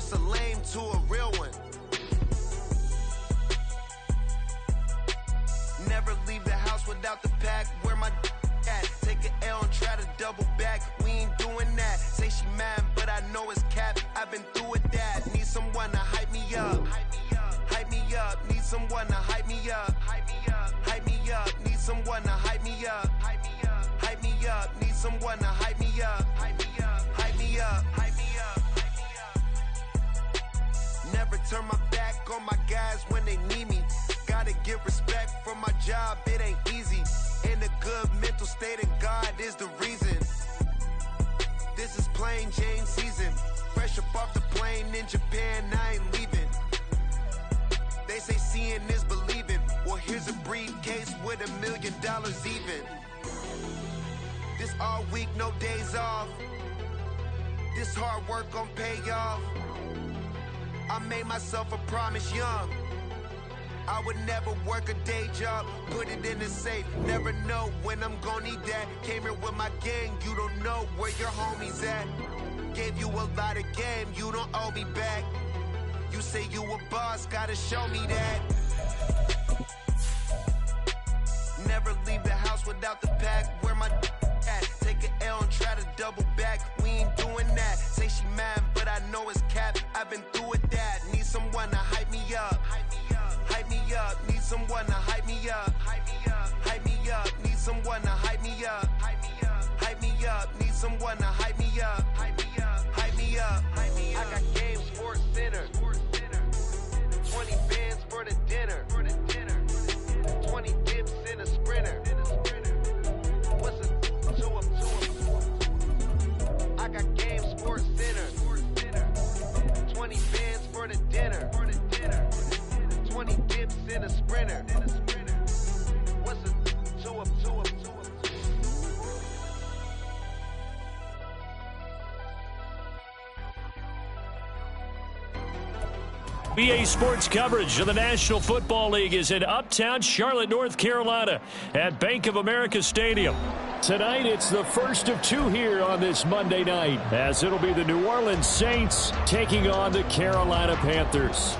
Lost a lame to a real one. Never leave the house without the pack. Where my at? Take an L and try to double back. We ain't doing that. Say she mad, but I know it's cap. I've been through with that. Need someone to hype me up. Hype me up. Need someone to hype me up. Hype me up. Need someone to hype me up. Hype me up. Need someone to hype me up. Hype me up. Never turn my back on my guys when they need me. Gotta give respect for my job, it ain't easy. In a good mental state, and God is the reason. This is plain Jane season. Fresh up off the plane in Japan, I ain't leaving. They say seeing is believing. Well, here's a briefcase with $1 million even. This all week, no days off. This hard work gon' pay off. I made myself a promise young. I would never work a day job, put it in the safe. Never know when I'm gonna need that. Came here with my gang, you don't know where your homies at. Gave you a lot of game, you don't owe me back. You say you a boss, gotta show me that. Never leave the house without the pack. Where my at? Take an L and try to double back. We ain't doing that. Say she mad, but I know it's cap. I've been through with that. Need someone to hype me up. Hype me up. Need someone to hype me up. Hype me up. Need someone to hype me up. Hype me up. Need someone to hype me up. Hype me up. I got Game Sports Center. 20 bands for the dinner. 20 dips in a sprinter. What's a two up? I got Game Sports Center. 20 bands for the dinner. 20 dips in a sprinter. What's a two up? BA Sports coverage of the National Football League is in uptown Charlotte, North Carolina at Bank of America Stadium. Tonight, it's the first of two here on this Monday night, as it'll be the New Orleans Saints taking on the Carolina Panthers.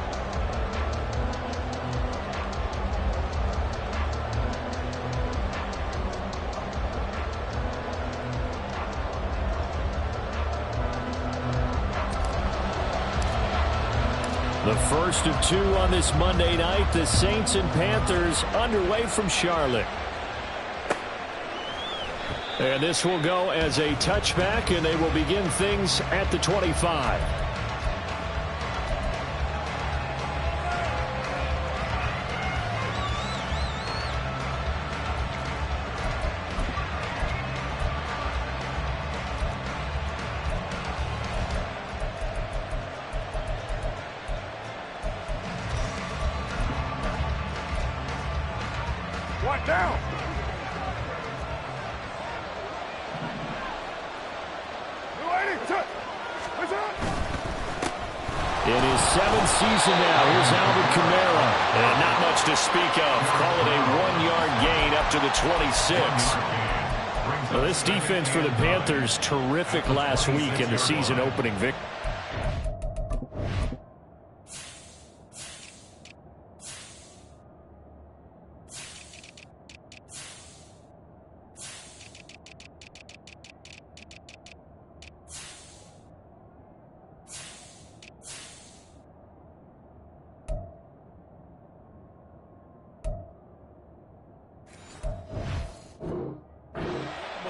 The first of two on this Monday night, the Saints and Panthers underway from Charlotte. And this will go as a touchback, and they will begin things at the 25. Down. In his seventh season now, here's Alvin Kamara. And not much to speak of. Call it a 1-yard gain up to the 26. Well, this defense for the Panthers, terrific last week in the season opening victory.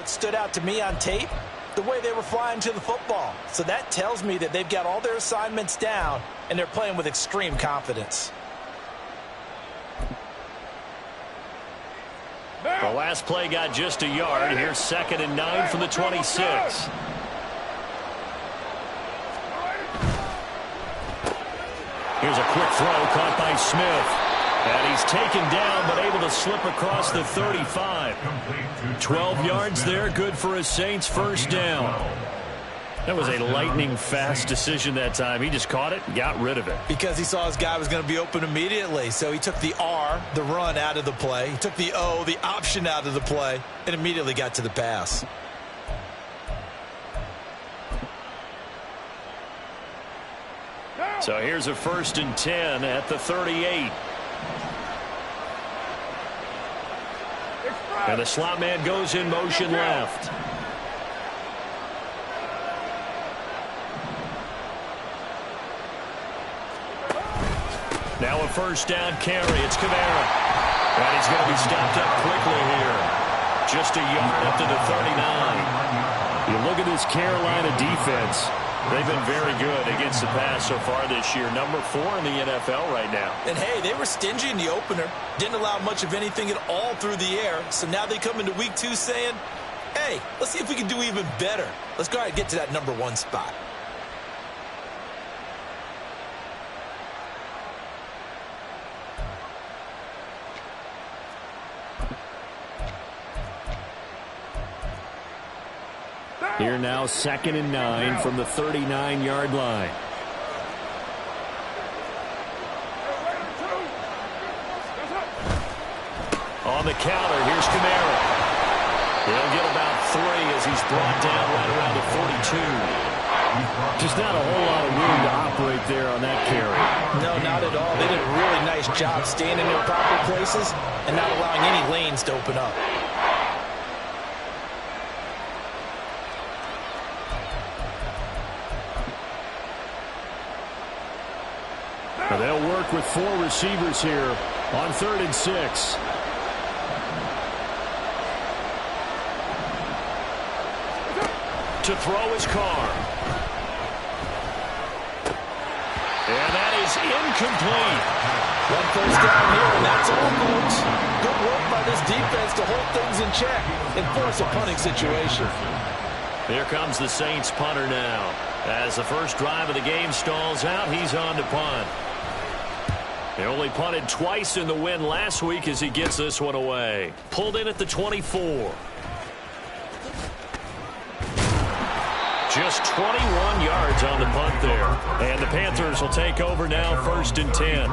Stood out to me on tape, the way they were flying to the football. So that tells me that they've got all their assignments down and they're playing with extreme confidence. The last play got just a yard. Here's 2nd and 9 from the 26. Here's a quick throw caught by Smith. And he's taken down, but able to slip across the 35. 12 yards there, good for a Saints first down. That was a lightning-fast decision that time. He just caught it and got rid of it. Because he saw his guy was going to be open immediately. So he took the R, the run, out of the play. He took the O, the option, out of the play, and immediately got to the pass. So here's a 1st and 10 at the 38. And the slot man goes in motion left. Now a 1st down carry. It's Kamara. And he's going to be stopped up quickly here. Just a yard up to the 39. You look at this Carolina defense. They've been very good against the pass so far this year. Number 4 in the NFL right now. And, hey, they were stingy in the opener. Didn't allow much of anything at all through the air. So now they come into week 2 saying, hey, let's see if we can do even better. Let's go ahead and get to that number 1 spot. Here now, 2nd and 9 from the 39-yard line. On the counter, here's Kamara. He'll get about 3 as he's brought down right around the 42. Just not a whole lot of room to operate there on that carry. No, not at all. They did a really nice job staying in their proper places and not allowing any lanes to open up. Now they'll work with 4 receivers here on 3rd and 6. To throw his Carr. And that is incomplete. 1 first down here, and that's all, folks. Good work by this defense to hold things in check and force a punting situation. Here comes the Saints punter now. As the first drive of the game stalls out, he's on to punt. They only punted twice in the win last week as he gets this one away. Pulled in at the 24. Just 21 yards on the punt there. And the Panthers will take over now, 1st and 10.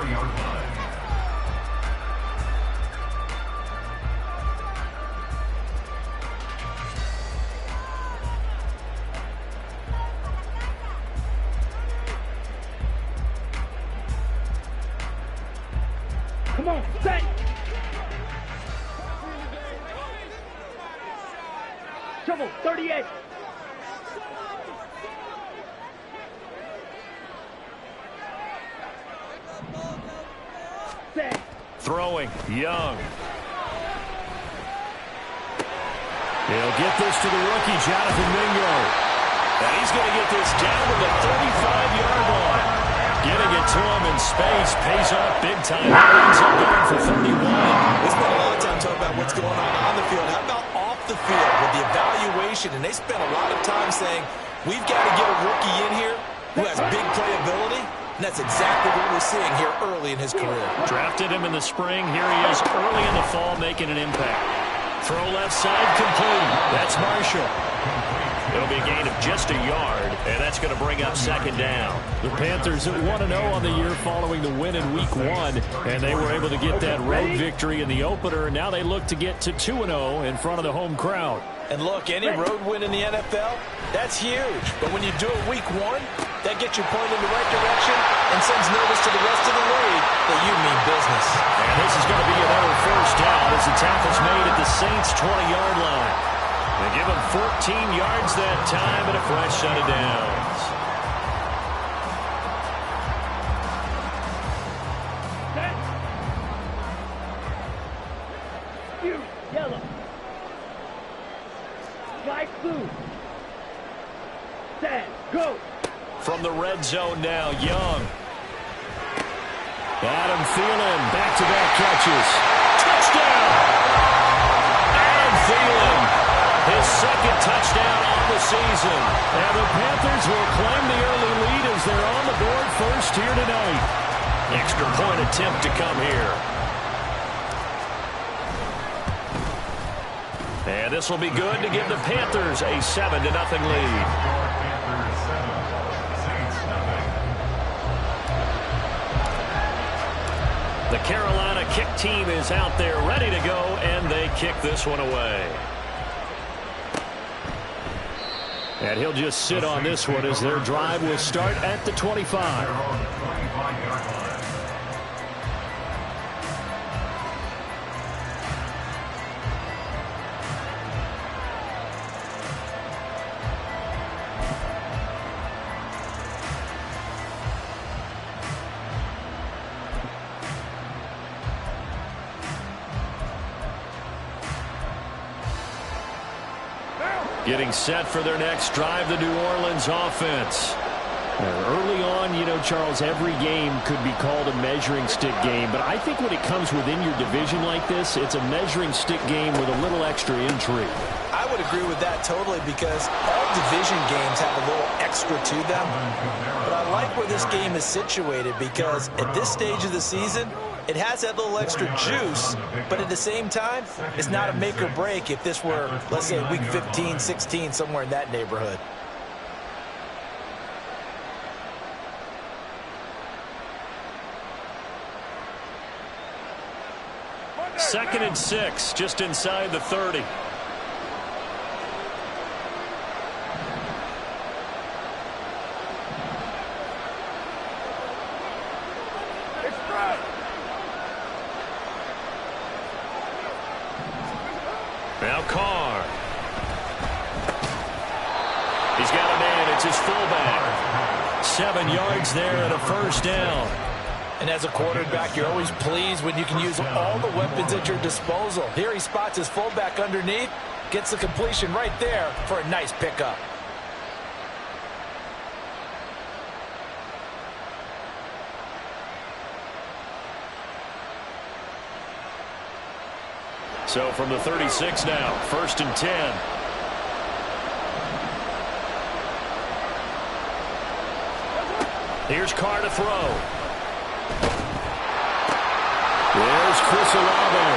Come on, set! Trouble, 38! Set! Throwing, Young. He'll get this to the rookie, Jonathan Mingo. And he's going to get this down to the 35-yard line. Getting it to him in space pays off big time. He ends up going for 31. We spent a lot of time talking about what's going on the field. How about off the field with the evaluation? And they spent a lot of time saying, we've got to get a rookie in here who has big playability. And that's exactly what we're seeing here early in his career. Drafted him in the spring. Here he is early in the fall making an impact. Throw left side complete. That's Marshall. It'll be a gain of just a yard, and that's going to bring up 2nd down. The Panthers at 1-0 on the year following the win in Week 1, and they were able to get that road victory in the opener, and now they look to get to 2-0 in front of the home crowd. And look, any road win in the NFL, that's huge. But when you do it Week 1, that gets you pointed in the right direction and sends notice to the rest of the league that you mean business. And this is going to be another 1st down as the tackle's made at the Saints' 20-yard line. They give him 14 yards that time and a fresh set of downs. You, yellow. Fly blue. Set, go. From the red zone now, Young. Adam Thielen, back-to-back catches. Touchdown! Adam Thielen. His 2nd touchdown on the season. And the Panthers will claim the early lead as they're on the board first here tonight. Extra point attempt to come here. And this will be good to give the Panthers a 7-0 lead. The Carolina kick team is out there ready to go, and they kick this one away. And he'll just sit on this one as their drive will start at the 25. Getting set for their next drive, the New Orleans offense. Early on, you know, Charles, every game could be called a measuring stick game, but I think when it comes within your division like this, it's a measuring stick game with a little extra intrigue. I would agree with that totally because all division games have a little extra to them. But I like where this game is situated because at this stage of the season, it has that little extra juice, but at the same time, it's not a make or break if this were, let's say, week 15, 16, somewhere in that neighborhood. Second and 6, just inside the 30. Now Carr. He's got a man. It's his fullback. 7 yards there and a first down. And as a quarterback, you're always pleased when you can use all the weapons at your disposal. Here he spots his fullback underneath, gets the completion right there for a nice pickup. So from the 36 now, 1st and 10. Here's Carr to throw. There's Chris Olave.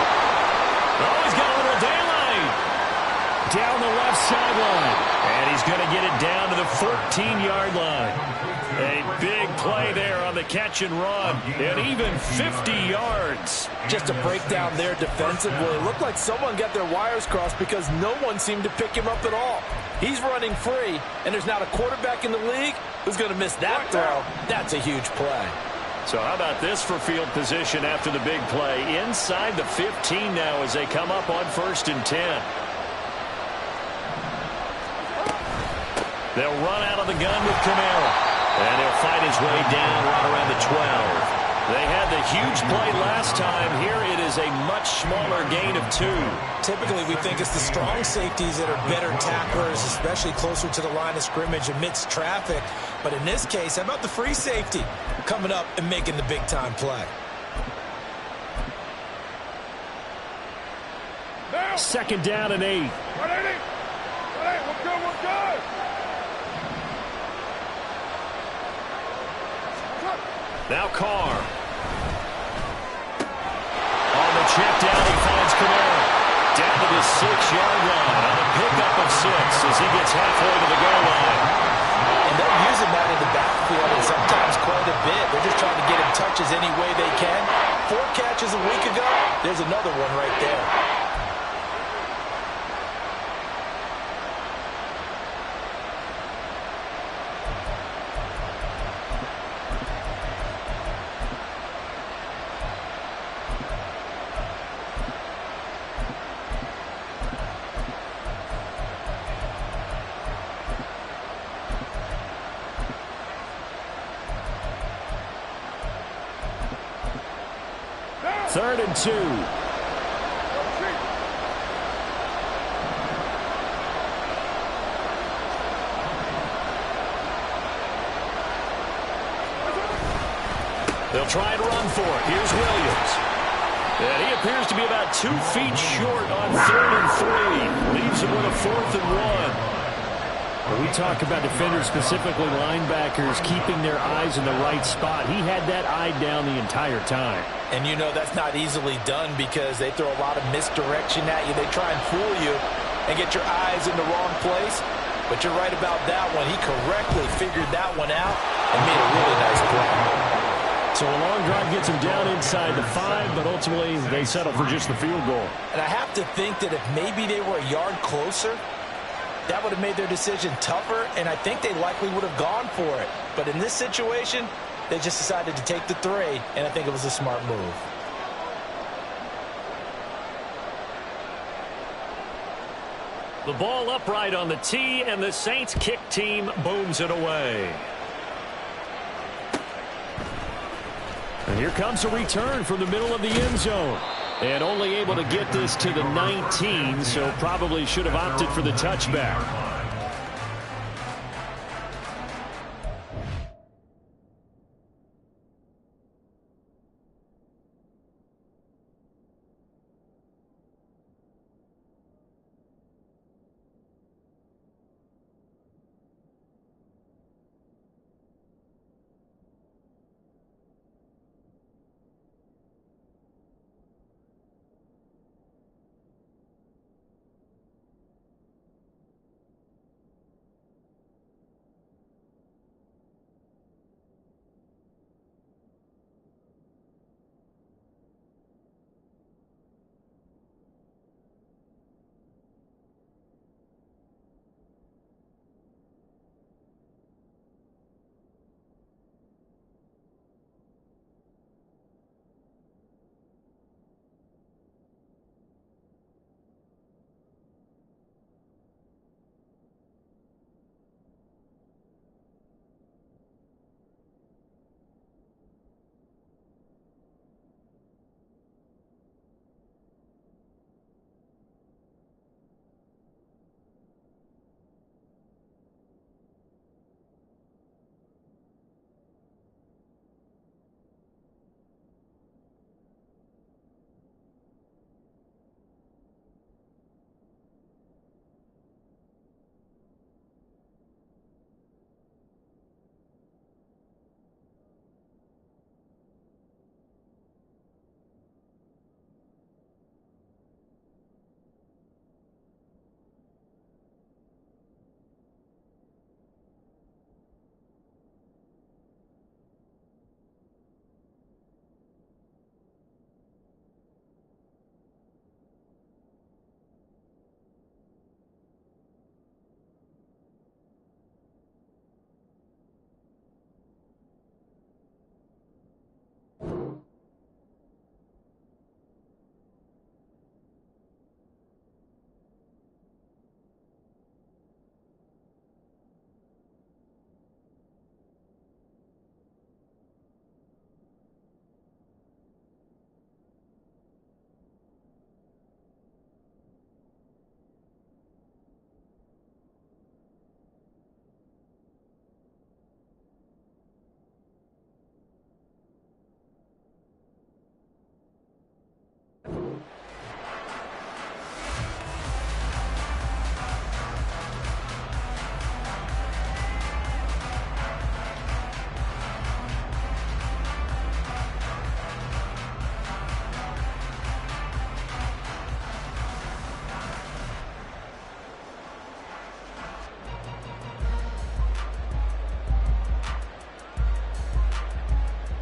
Oh, he's got a little daylight. Down the left sideline. And he's going to get it down to the 14-yard line. A big play there on the catch and run. And even 50 yards. Just a breakdown there defensively. It looked like someone got their wires crossed because no one seemed to pick him up at all. He's running free, and there's not a quarterback in the league who's going to miss that throw. That's a huge play. So how about this for field position after the big play? Inside the 15 now as they come up on 1st and 10. They'll run out of the gun with Kamara. And he'll fight his way down right around the 12. They had the huge play last time. Here it is a much smaller gain of 2. Typically, we think it's the strong safeties that are better tacklers, especially closer to the line of scrimmage amidst traffic. But in this case, how about the free safety coming up and making the big-time play? 2nd down and 8. We're good. Now Carr. On the check down, he finds Kamara. Down to the 6-yard line on a pickup of 6 as he gets halfway to the goal line. And they're using that in the backfield and sometimes quite a bit. They're just trying to get him touches any way they can. 4 catches a week ago. There's another one right there. Third and 2. They'll try and run for it. Here's Williams. And he appears to be about 2 feet short on 3rd and 3. Leaves him with a 4th and 1. When we talk about defenders, specifically linebackers, keeping their eyes in the right spot, he had that eye down the entire time. And you know that's not easily done because they throw a lot of misdirection at you. They try and fool you and get your eyes in the wrong place. But you're right about that one. He correctly figured that one out and made a really nice play. So a long drive gets him down inside the 5, but ultimately they settle for just the field goal. And I have to think that if maybe they were a yard closer, that would have made their decision tougher, and I think they likely would have gone for it. But in this situation, they just decided to take the 3, and I think it was a smart move. The ball upright on the tee, and the Saints kick team booms it away. And here comes a return from the middle of the end zone. And only able to get this to the 19, so probably should have opted for the touchback.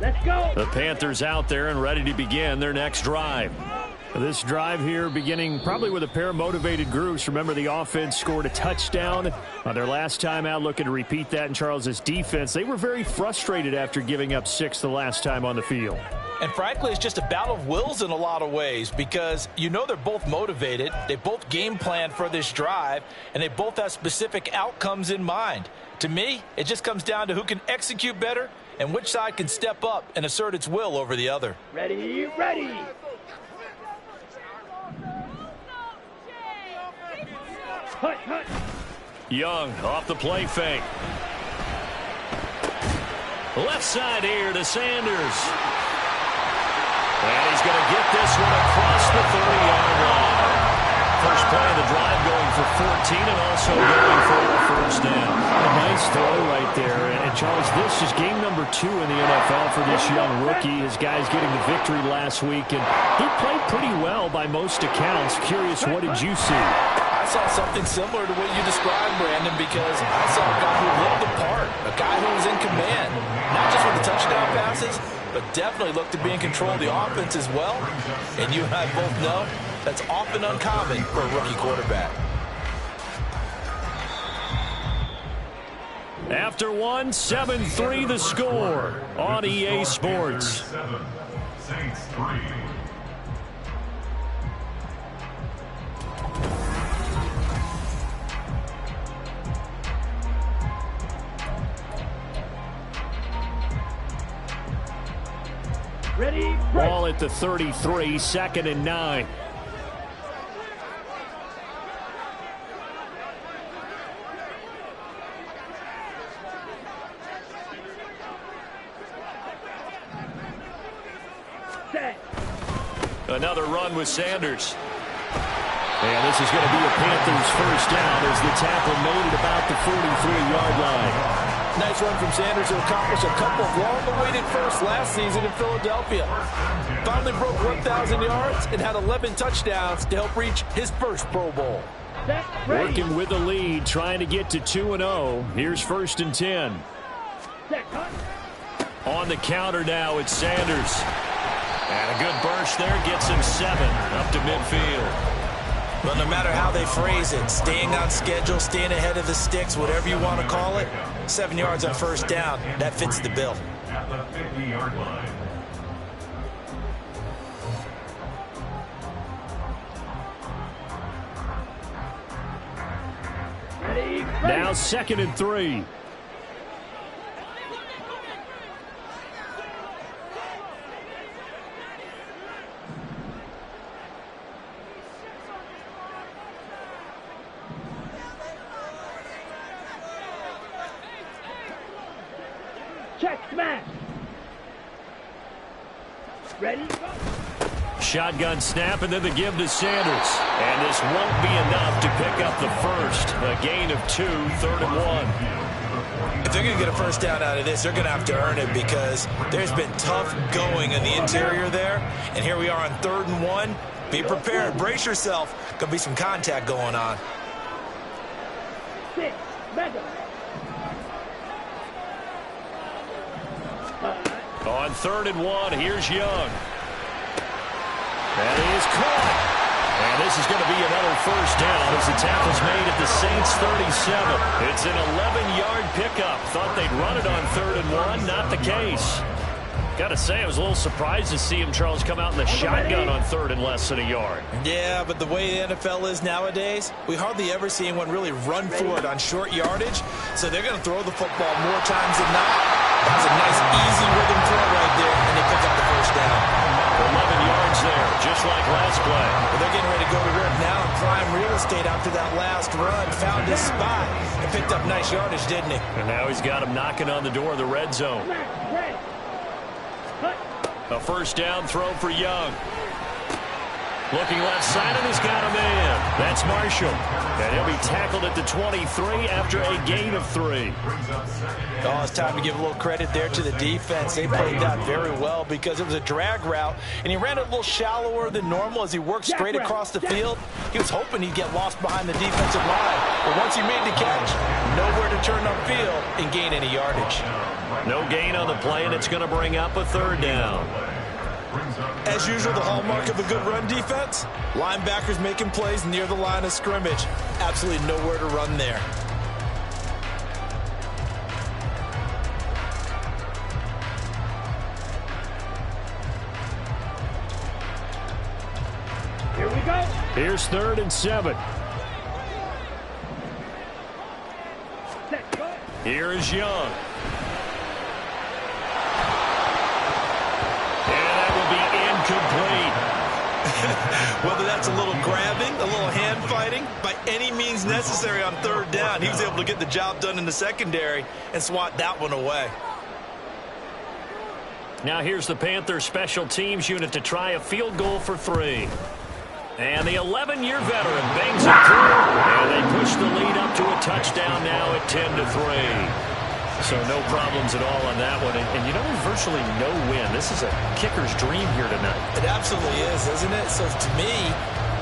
Let's go. The Panthers out there and ready to begin their next drive. This drive here beginning probably with a pair of motivated groups. Remember, the offense scored a touchdown on their last time out, looking to repeat that in Charles's defense. They were very frustrated after giving up 6 the last time on the field. And frankly, it's just a battle of wills in a lot of ways because you know they're both motivated. They both game planned for this drive, and they both have specific outcomes in mind. To me, it just comes down to who can execute better and which side can step up and assert its will over the other. Ready, ready. Hut, hut. Young off the play fake. Left side here to Sanders. And he's going to get this one across the 30-yard line. First play of the drive going for 14 and also going for a first down. A nice throw right there. And Charles, this is game number 2 in the NFL for this young rookie. His guys getting the victory last week, and he played pretty well by most accounts. Curious, what did you see? I saw something similar to what you described, Brandon, because I saw a guy who looked the part, a guy who was in command, not just with the touchdown passes, but definitely looked to be in control of the offense as well. And you and I both know that's often uncommon for a rookie quarterback. After 1, 7-3 the score on EA Sports. Saints 3. Ready, Ball at the 33, 2nd and 9. Another run with Sanders. And this is going to be a Panthers first down as the tackle made at about the 43-yard line. Nice run from Sanders to accomplish a couple of long-awaited firsts last season in Philadelphia. Finally broke 1,000 yards and had 11 touchdowns to help reach his first Pro Bowl. Working with the lead, trying to get to 2-0. Here's 1st and 10. On the counter now, it's Sanders. And a good burst there gets him 7 up to midfield. But no matter how they phrase it, staying on schedule, staying ahead of the sticks, whatever you want to call it, 7 yards on first down, that fits the bill. At the 50-yard line. Now 2nd and 3. Check smash. Ready? Go. Shotgun snap, and then the give to Sanders. And this won't be enough to pick up the first. A gain of 2, 3rd and 1. If they're going to get a first down out of this, they're going to have to earn it because there's been tough going in the interior there. And here we are on 3rd and 1. Be prepared. Brace yourself. Going to be some contact going on. 6, mega. On 3rd and 1, here's Young. That is caught. And this is going to be another first down as the tackle's made at the Saints 37. It's an 11-yard pickup. Thought they'd run it on 3rd and 1. Not the case. Got to say, I was a little surprised to see him, Charles, come out in the shotgun on 3rd and less than a yard. Yeah, but the way the NFL is nowadays, we hardly ever see anyone really run for it on short yardage. So they're going to throw the football more times than not. That was a nice, easy rhythm throw right there, and they pick up the first down. 11 yards there, just like last play. Well, they're getting ready to go to work now in prime real estate after that last run. Found his spot and picked up nice yardage, didn't he? And now he's got him knocking on the door of the red zone. A first down throw for Young. Looking left side, and he's got a man. That's Marshall. And he'll be tackled at the 23 after a gain of 3. Oh, it's time to give a little credit there to the defense. They played that very well because it was a drag route, and he ran it a little shallower than normal as he worked straight across the field. He was hoping he'd get lost behind the defensive line. But once he made the catch, nowhere to turn upfield and gain any yardage. No gain on the play, and it's going to bring up a 3rd down. As usual, the hallmark of a good run defense, linebackers making plays near the line of scrimmage. Absolutely nowhere to run there. Here we go. Here's 3rd and 7. Set, go. Here is Young. Complete. Whether that's a little grabbing, a little hand fighting, by any means necessary on 3rd down, he was able to get the job done in the secondary and swat that one away. Now here's the Panthers special teams unit to try a field goal for 3. And the 11-year veteran bangs it through, and they push the lead up to a touchdown now at 10-3. So no problems at all on that one. And you know, there's virtually no win. This is a kicker's dream here tonight. It absolutely is, isn't it? So to me,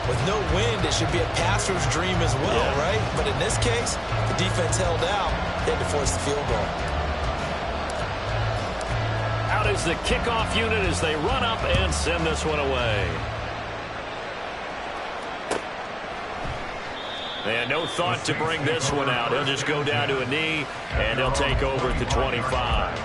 with no wind, it should be a passer's dream as well, right? But in this case, the defense held out. They had to force the field goal. Out is the kickoff unit as they run up and send this one away. And no thought to bring this one out. He'll just go down to a knee, and he'll take over at the 25.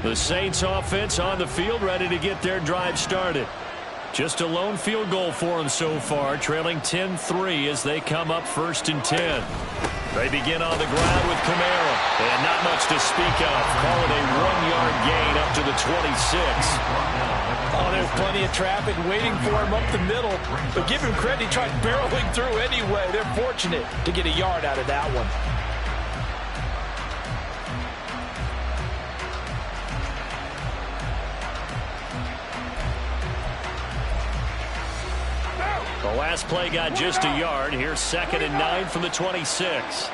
The Saints offense on the field, ready to get their drive started. Just a lone field goal for them so far, trailing 10-3 as they come up 1st and 10. They begin on the ground with Kamara, and not much to speak of. Call it a 1-yard gain up to the 26. Oh, there's plenty of traffic waiting for him up the middle, but give him credit, he tried barreling through anyway. They're fortunate to get a yard out of that one. The last play got just a yard. Here's 2nd and 9 from the 26.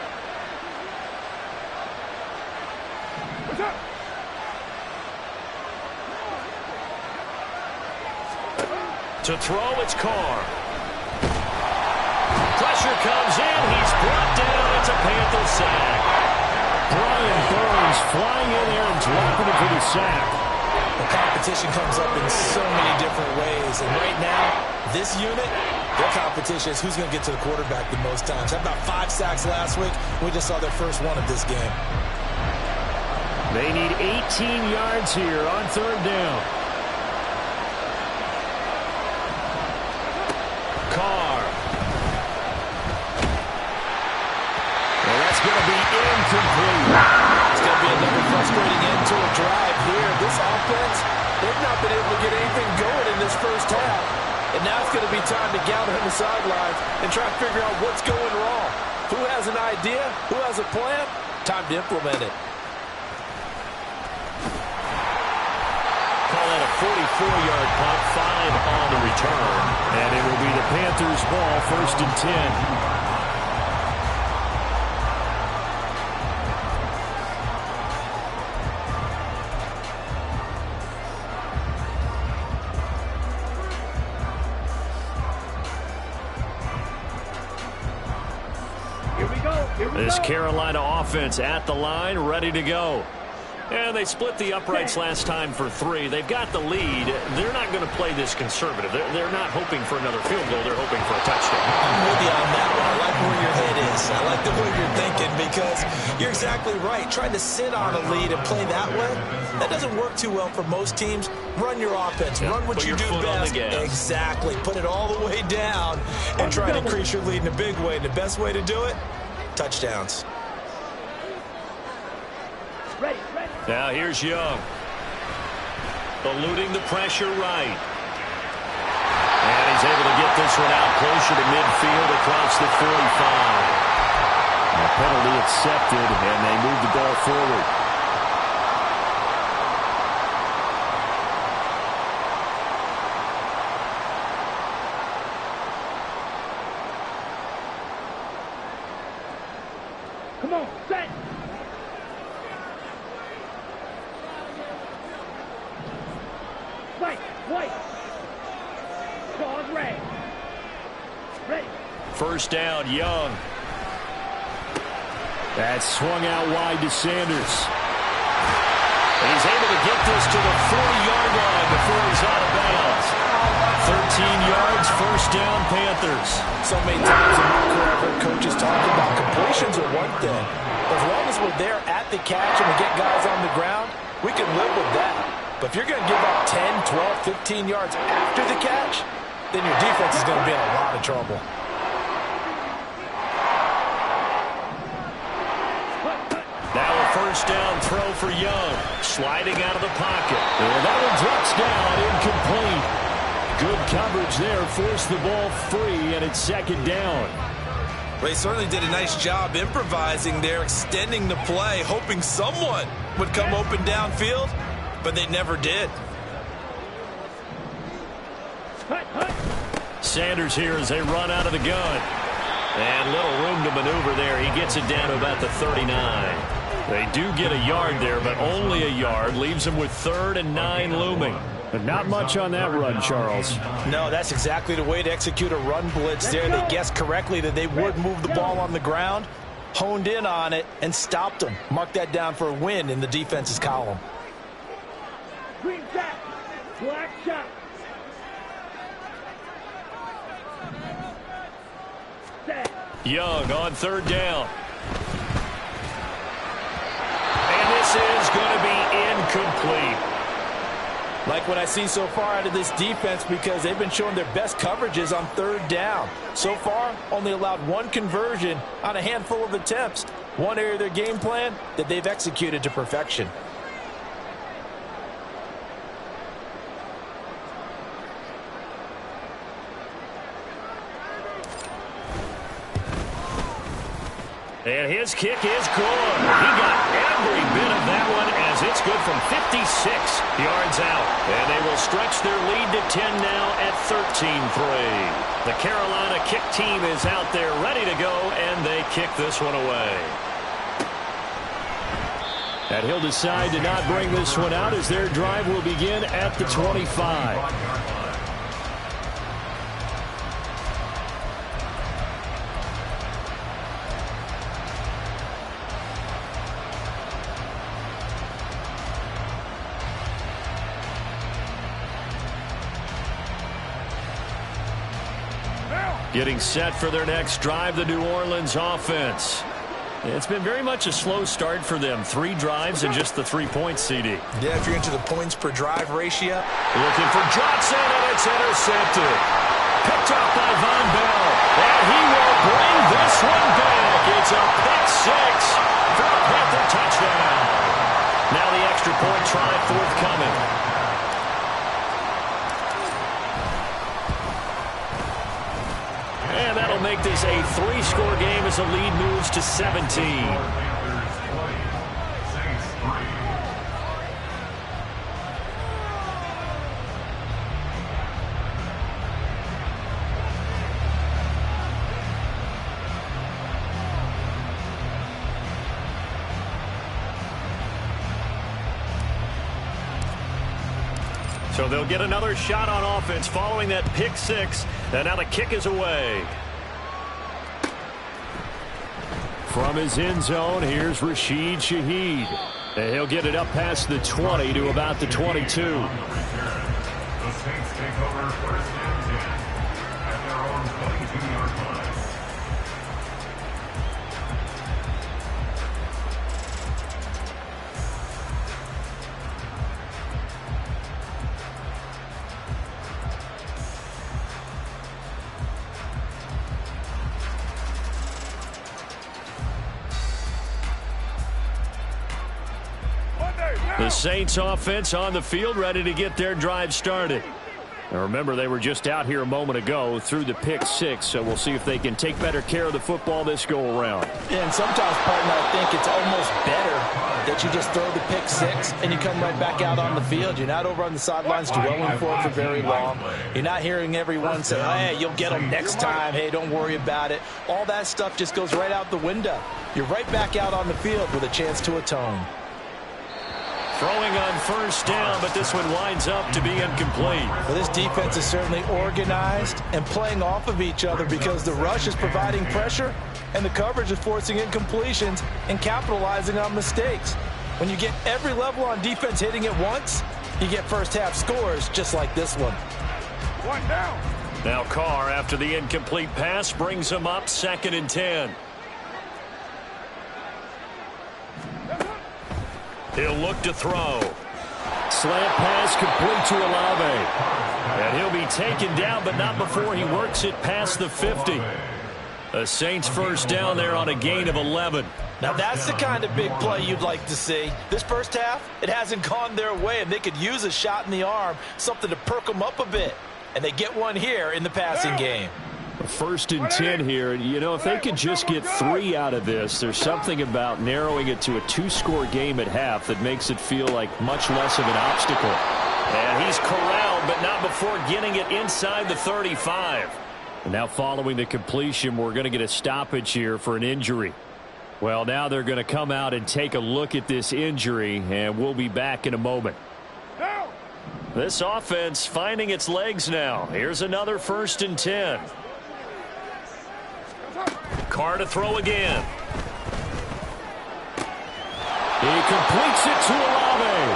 To throw, it's Carr. Pressure comes in. He's brought down. It's a Panther sack. Brian Burns flying in there and dropping it for the sack. The competition comes up in so many different ways, and right now, this unit, their competition is who's going to get to the quarterback the most times. Had about 5 sacks last week. We just saw their first one of this game. They need 18 yards here on 3rd down. Carr. Well, that's going to be incomplete. It's going to be another frustrating end to a drive here. This offense, they've not been able to get anything going in this first half. And now it's going to be time to gather on the sidelines and try to figure out what's going wrong. Who has an idea? Who has a plan? Time to implement it. Call that a 44-yard punt, 5 on the return. And it will be the Panthers' ball, 1st and 10. This Carolina offense at the line, ready to go. And they split the uprights last time for 3. They've got the lead. They're not going to play this conservative. They're not hoping for another field goal. They're hoping for a touchdown. I'm with you on that one. I like where your head is. I like the way you're thinking because you're exactly right. Trying to sit on a lead and play that way, that doesn't work too well for most teams. Run your offense. Yeah, run what you do best. Exactly. Put it all the way down and try to increase your lead in a big way. And the best way to do it, touchdowns. Ready. Now here's Young. Eluding the pressure right. And he's able to get this one out closer to midfield across the 45. A penalty accepted, and they move the ball forward. Come on, set. White. Claws red. Ready. 1st down, Young. That's swung out wide to Sanders. And he's able to get this to the 40-yard line before he's out of bounds. 13 yards, 1st down, Panthers. So many times in my career, I've heard coaches talking about completions are one thing. As long as we're there at the catch and we get guys on the ground, we can live with that. But if you're going to give up 10, 12, 15 yards after the catch, then your defense is going to be in a lot of trouble. Now a 1st down throw for Young. Sliding out of the pocket. And that one drops down, incomplete. Good coverage there. Forced the ball free, and it's 2nd down. Well, he certainly did a nice job improvising there, extending the play, hoping someone would come open downfield. But they never did. Sanders here as they run out of the gun. And little room to maneuver there. He gets it down to about the 39. They do get a yard there, but only a yard. Leaves them with 3rd and 9 looming. But not much on that run, Charles. No, that's exactly the way to execute a run blitz there. They guessed correctly that they would move the ball on the ground, honed in on it, and stopped them. Mark that down for a win in the defense's column. Green back. Black shot. Set. Young on 3rd down. And this is going to be incomplete. Like what I see so far out of this defense, because they've been showing their best coverages on third down. So far, only allowed one conversion on a handful of attempts. One area of their game plan that they've executed to perfection. And his kick is good. He got every bit of that one as it's good from 56 yards out. And they will stretch their lead to 10 now at 13-3. The Carolina kick team is out there ready to go, and they kick this one away. And he'll decide to not bring this one out as their drive will begin at the 25. Getting set for their next drive, the New Orleans offense. It's been very much a slow start for them. 3 drives and just the 3 points, CD. Yeah, if you're into the points per drive ratio. Looking for Johnson, and it's intercepted. Picked up by Von Bell. And he will bring this one back. It's a pick 6 for a Panther touchdown. Now the extra point try forthcoming. And that'll make this a 3-score game as the lead moves to 17. So they'll get another shot on offense following that pick 6. And now the kick is away. From his end zone, here's Rashid Shaheed. And he'll get it up past the 20 to about the 22. The Saints take over first and 10 at their own 22-yard line. The Saints offense on the field, ready to get their drive started. Now remember, they were just out here a moment ago through the pick 6, so we'll see if they can take better care of the football this go around. Yeah, and sometimes, partner, I think it's almost better that you just throw the pick 6 and you come right back out on the field. You're not over on the sidelines dwelling for it for very long. You're not hearing everyone say, hey, you'll get them next time. Hey, don't worry about it. All that stuff just goes right out the window. You're right back out on the field with a chance to atone. Throwing on first down, but this one winds up to be incomplete. Well, this defense is certainly organized and playing off of each other because the rush is providing pressure and the coverage is forcing incompletions and capitalizing on mistakes. When you get every level on defense hitting at once, you get first half scores just like this one. One down. Now Carr, after the incomplete pass, brings him up 2nd and 10. He'll look to throw. Slant pass complete to Olave. And he'll be taken down, but not before he works it past the 50. The Saints first down there on a gain of 11. Now that's the kind of big play you'd like to see. This first half, it hasn't gone their way, and they could use a shot in the arm, something to perk them up a bit. And they get one here in the passing game. 1st and 10 here. You know, if they could just get 3 out of this, there's something about narrowing it to a 2-score game at half that makes it feel like much less of an obstacle. And he's corralled, but not before getting it inside the 35. And now following the completion, we're going to get a stoppage here for an injury. Well, now they're going to come out and take a look at this injury, and we'll be back in a moment. This offense finding its legs now. Here's another 1st and 10. Carr to throw again. He completes it to Olave.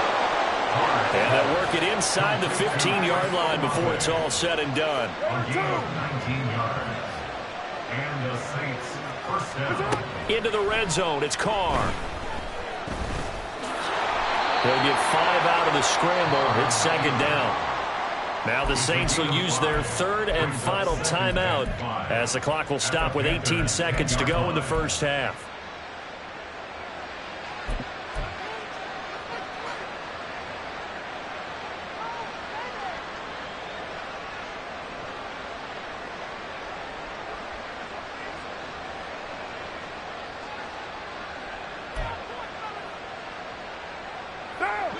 And they'll work it inside the 15-yard line before it's all said and done. 19 yards. And the Saints first down. Into the red zone, it's Carr. They'll get 5 out of the scramble. It's second down. Now the Saints will use their third and final timeout as the clock will stop with 18 seconds to go in the first half.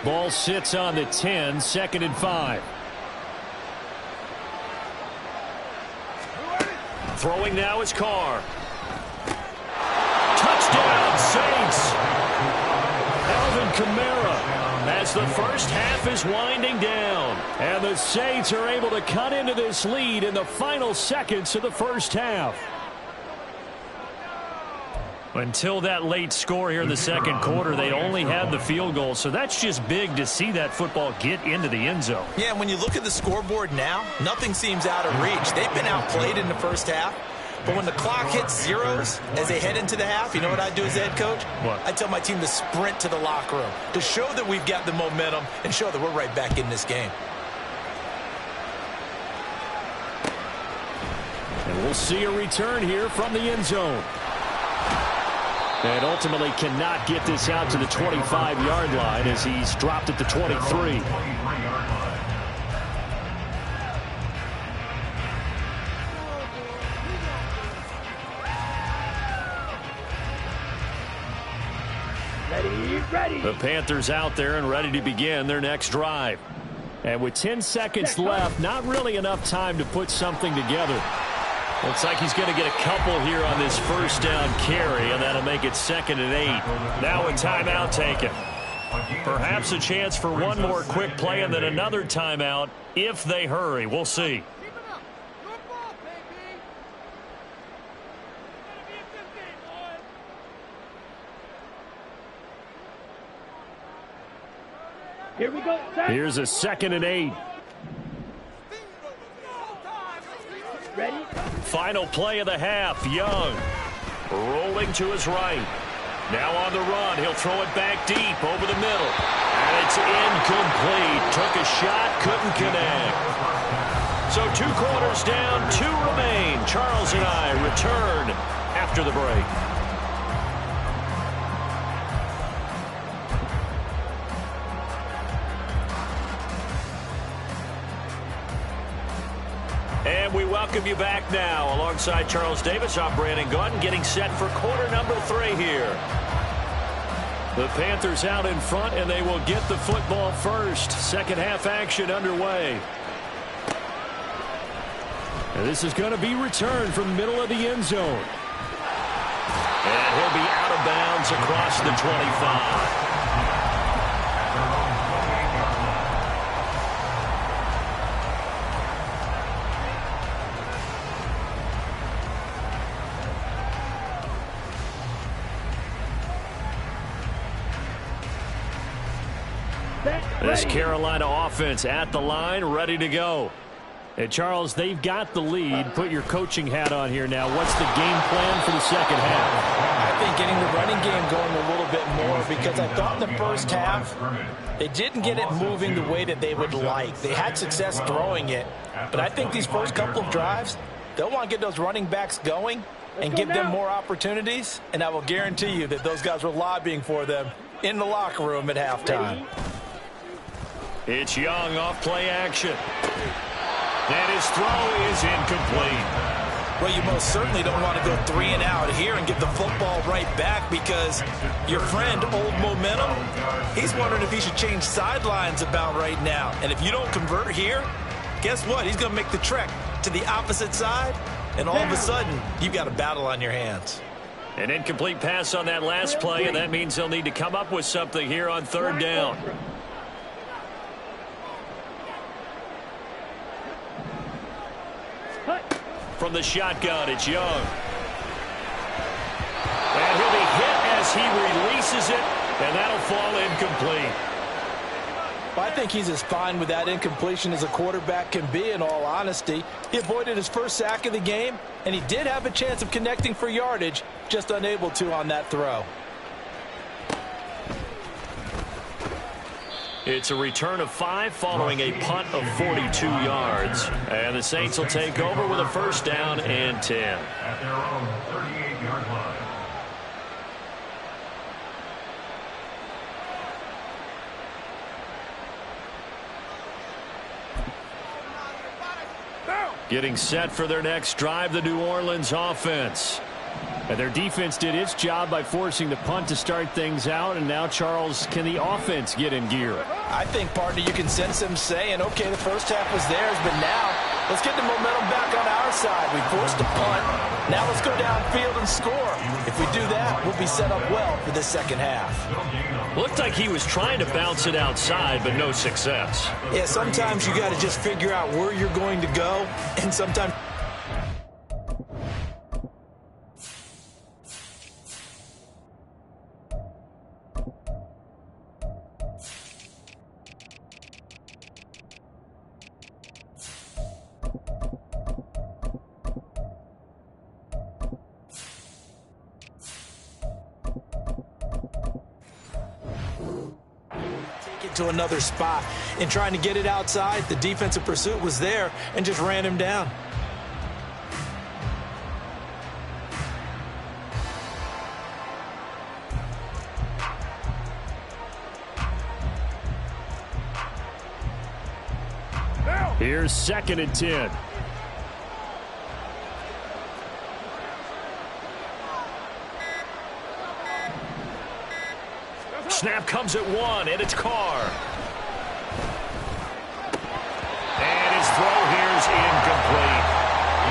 Ball sits on the 10, second and 5. Throwing now is Carr. Touchdown, Saints. Alvin Kamara as the first half is winding down. And the Saints are able to cut into this lead in the final seconds of the first half. Until that late score here in the second quarter, they only had the field goal. So that's just big to see that football get into the end zone. Yeah, and when you look at the scoreboard now, nothing seems out of reach. They've been outplayed in the first half. But when the clock hits zeros as they head into the half, you know what I do as the head coach? What? I tell my team to sprint to the locker room to show that we've got the momentum and show that we're right back in this game. And we'll see a return here from the end zone. And ultimately cannot get this out to the 25-yard line as he's dropped at the 23. Ready. The Panthers out there and ready to begin their next drive. And with 10 seconds left, not really enough time to put something together. Looks like he's going to get a couple here on this first down carry, and that'll make it second and 8. Now a timeout taken. Perhaps a chance for one more quick play and then another timeout if they hurry. We'll see. Here we go. Set. Here's a second and 8. Ready. Final play of the half. Young rolling to his right. Now on the run. He'll throw it back deep over the middle. And it's incomplete. Took a shot, couldn't connect. So 2 quarters down, 2 remain. Charles and I return after the break. And we welcome you back now. Alongside Charles Davis, I'm Brandon Gaudin, getting set for quarter number 3 here. The Panthers out in front, and they will get the football first. Second half action underway. And this is going to be returned from the middle of the end zone. And he'll be out of bounds across the 25. This Carolina offense at the line, ready to go. And Charles, they've got the lead. Put your coaching hat on here now. What's the game plan for the second half? I think getting the running game going a little bit more, because I thought in the first half they didn't get it moving the way that they would like. They had success throwing it. But I think these first couple of drives, they'll want to get those running backs going and give them more opportunities. And I will guarantee you that those guys were lobbying for them in the locker room at halftime. It's Young off play action. And his throw is incomplete. Well, you most certainly don't want to go 3 and out here and get the football right back, because your friend, Old Momentum, he's wondering if he should change sidelines about right now. And if you don't convert here, guess what? He's going to make the trek to the opposite side, and all of a sudden, you've got a battle on your hands. An incomplete pass on that last play, and that means they'll need to come up with something here on third down. From the shotgun, it's Young. And he'll be hit as he releases it, and that'll fall incomplete. Well, I think he's as fine with that incompletion as a quarterback can be, in all honesty. He avoided his first sack of the game, and he did have a chance of connecting for yardage, just unable to on that throw. It's a return of 5 following a punt of 42 yards. And the Saints will take over with a first down and 10. At their own 38-yard line. Getting set for their next drive, the New Orleans offense. And their defense did its job by forcing the punt to start things out. And now, Charles, can the offense get in gear? I think, partner, you can sense them saying, okay, the first half was theirs, but now let's get the momentum back on our side. We forced a punt. Now let's go downfield and score. If we do that, we'll be set up well for this second half. Looked like he was trying to bounce it outside, but no success. Yeah, sometimes you got to just figure out where you're going to go, and sometimes... to another spot and trying to get it outside. The defensive pursuit was there and just ran him down. Here's 2nd and 10. Snap comes at 1, and it's Carr. And his throw here is incomplete.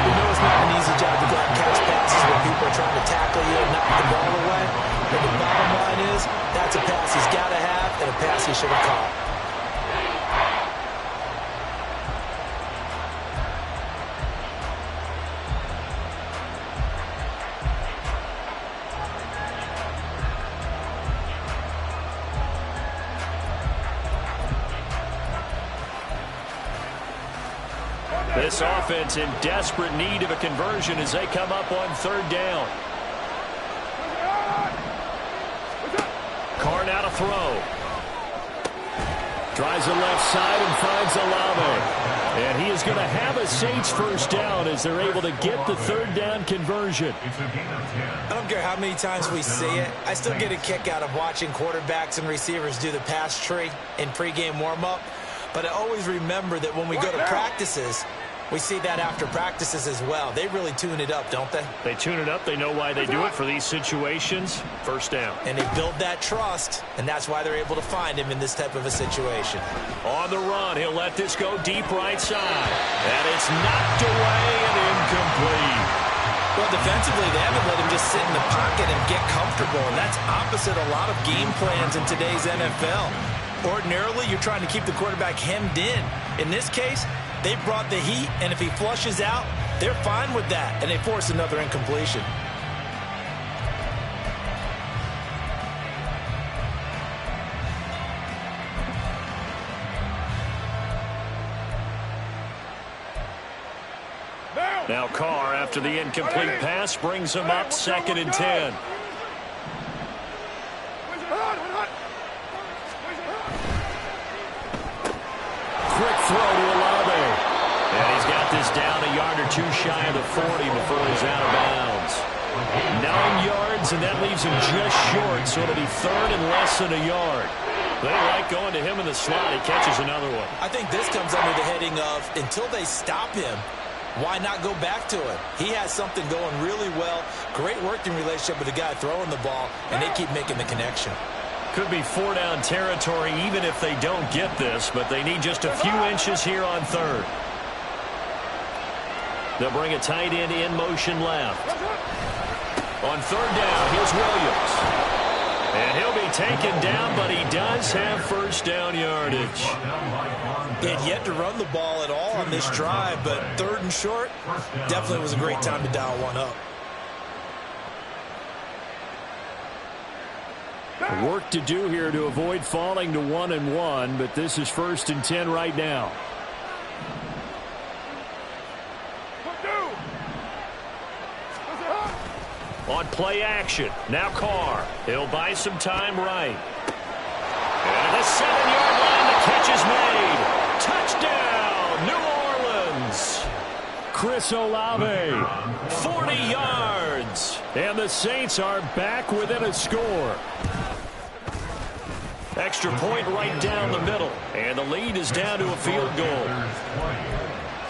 You know it's not an easy job to go out and catch passes when people are trying to tackle you and knock the ball away. But the bottom line is, that's a pass he's got to have and a pass he should have caught. This offense in desperate need of a conversion as they come up on 3rd down. Carr now to throw. Tries the left side and finds Olave. And he is going to have a Saints first down as they're able to get the 3rd down conversion. I don't care how many times we see it. I still get a kick out of watching quarterbacks and receivers do the pass tree in pregame warm-up. But I always remember that when we go to practices, we see that after practices as well. They really tune it up, don't they? They tune it up. They know why they do it for these situations. First down. And they build that trust, and that's why they're able to find him in this type of a situation. On the run, he'll let this go deep right side. And it's knocked away and incomplete. Well, defensively, they haven't let him just sit in the pocket and get comfortable, and that's opposite a lot of game plans in today's NFL. Ordinarily, you're trying to keep the quarterback hemmed in. In this case, they brought the heat, and if he flushes out, they're fine with that, and they force another incompletion. Now Carr, after the incomplete pass, brings him up 2nd and 10. Quick throw to Olave. And he's got this down a yard or 2 shy of the 40 before he's out of bounds. 9 yards, and that leaves him just short, so it'll be 3rd and less than a yard. They like going to him in the slot. He catches another one. I think this comes under the heading of, until they stop him, why not go back to it? He has something going really well. Great working relationship with the guy throwing the ball, and they keep making the connection. Could be 4-down territory even if they don't get this, but they need just a few inches here on 3rd. They'll bring a tight end in motion left. On 3rd down, here's Williams. And he'll be taken down, but he does have first down yardage. He had yet to run the ball at all on this drive, but 3rd and short, definitely was a great time to dial one up. Work to do here to avoid falling to 1-1, but this is 1st and 10 right now. On play action, now Carr. He'll buy some time right. And at the 7-yard line to Chris Olave. 40 yards. And the Saints are back within a score. Extra point right down the middle. And the lead is down to a field goal.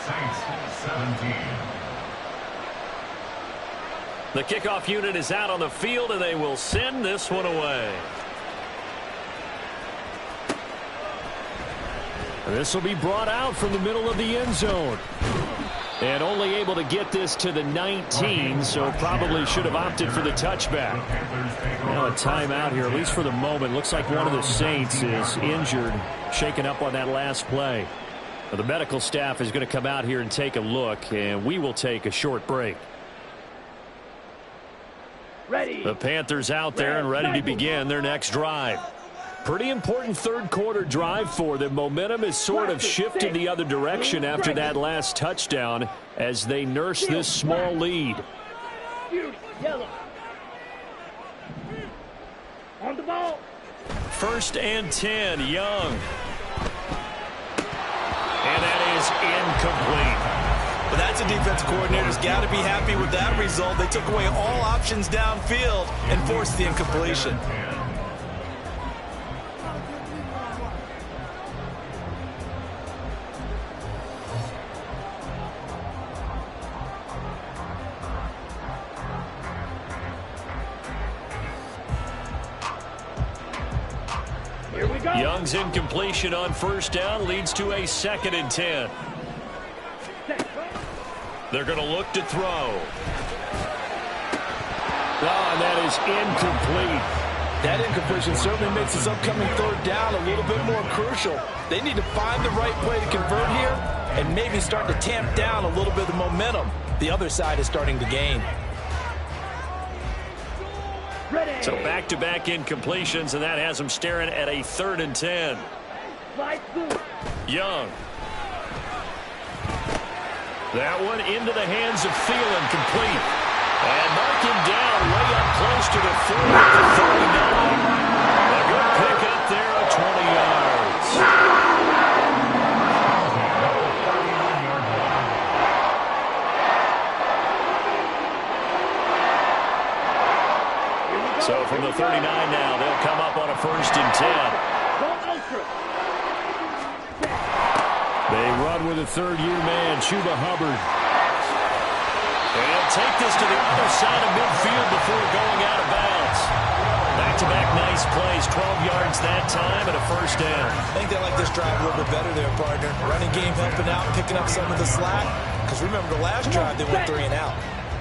Saints 17. The kickoff unit is out on the field, and they will send this one away. This will be brought out from the middle of the end zone. And only able to get this to the 19, so probably should have opted for the touchback. Now a timeout here, at least for the moment. Looks like one of the Saints is injured, shaken up on that last play. Well, the medical staff is going to come out here and take a look, and we will take a short break. Ready. The Panthers out there and ready to begin their next drive. Pretty important third quarter drive for them. Momentum has sort of shifted the other direction after that last touchdown as they nurse this small lead. Yellow. On the ball. 1st and 10, Young. And that is incomplete. But that's a defensive coordinator's got to be happy with that result. They took away all options downfield and forced the incompletion. Here we go. Young's incompletion on 1st down leads to a 2nd and 10. They're going to look to throw. Oh, and that is incomplete. That incompletion certainly makes this upcoming 3rd down a little bit more crucial. They need to find the right play to convert here and maybe start to tamp down a little bit of the momentum the other side is starting to gain. Ready. So back-to-back incompletions, and that has them staring at a 3rd and 10. Slide through. Young. That one into the hands of Thielen, complete. And mark him down way up close to the 40 at the 39. A good pick up there of 20 yards. So from the 39 now, they'll come up on a 1st and 10. They run with a 3rd-year man, Chuba Hubbard. And take this to the other side of midfield before going out of bounds. Back-to-back nice plays, 12 yards that time and a 1st down. I think they like this drive a little bit better there, partner. Running game helping out, picking up some of the slack. Because remember, the last drive they went 3 and out.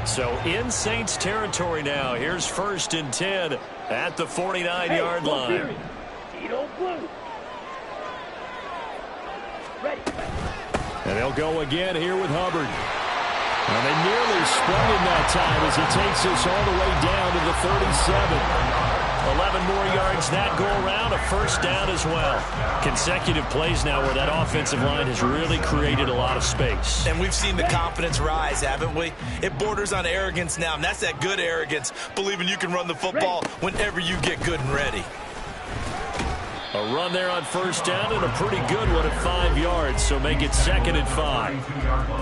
So in Saints territory now. Here's 1st and 10 at the 49-yard line. And they'll go again here with Hubbard. And they nearly sprung him that time as he takes us all the way down to the 37. 11 more yards that go around, a 1st down as well. Consecutive plays now where that offensive line has really created a lot of space. And we've seen the confidence rise, haven't we? It borders on arrogance now, and that's that good arrogance, believing you can run the football whenever you get good and ready. A run there on 1st down and a pretty good one at 5 yards, so make it 2nd and 5.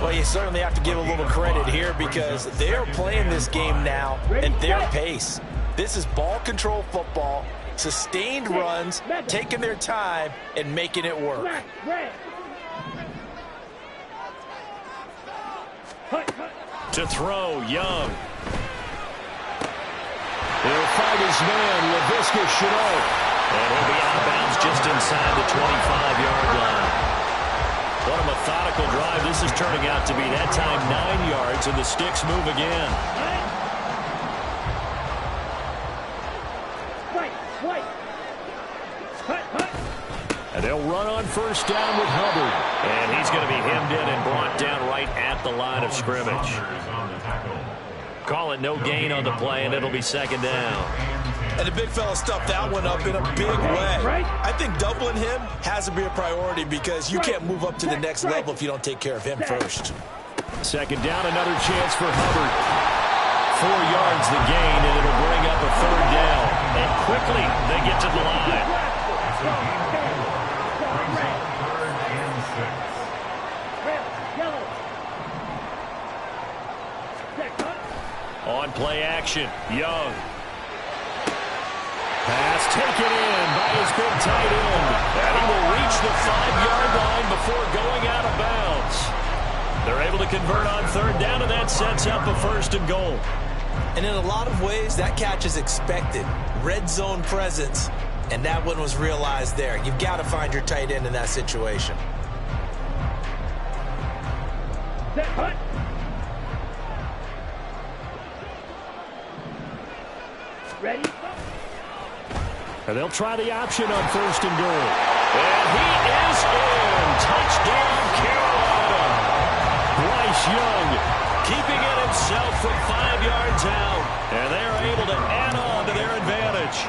Well, you certainly have to give a little credit here because they're playing this game now at their pace. This is ball control football, sustained runs, taking their time, and making it work. To throw, Young. He'll find his man, Laviska Shenault. And he'll be out of bounds just inside the 25-yard line. What a methodical drive this is turning out to be. That time 9 yards, and the sticks move again. And they'll run on 1st down with Hubbard. And he's going to be hemmed in and brought down right at the line of scrimmage. Call it no gain on the play, and it'll be 2nd down. And the big fella stuffed that one up in a big way. I think doubling him has to be a priority because you can't move up to the next level if you don't take care of him first. 2nd down, another chance for Hubbard. 4 yards the gain, and it'll bring up a 3rd down. And quickly, they get to the line. Play action. Young. Pass taken in by his big tight end. And he will reach the 5-yard line before going out of bounds. They're able to convert on third down, and that sets up a 1st and goal. And in a lot of ways, that catch is expected. Red zone presence, and that one was realized there. You've got to find your tight end in that situation. Set, hut. Ready? And they'll try the option on 1st and goal. And he is in. Touchdown, Carolina. Bryce Young keeping it himself from 5 yards out. And they're able to add on to their advantage.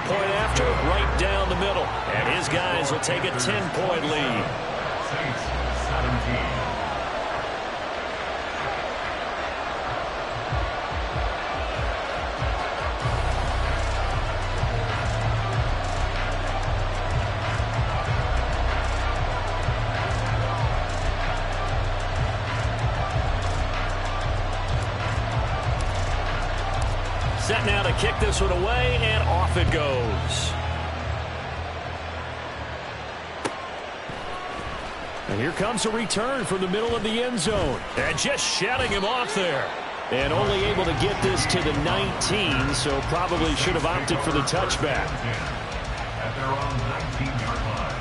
Point after, right down the middle. And his guys will take a 10-point lead. Saints 17. Set now to kick this one away, and off it goes. And here comes a return from the middle of the end zone. And just shutting him off there. And only able to get this to the 19, so probably should have opted for the touchback. At their own 19-yard line.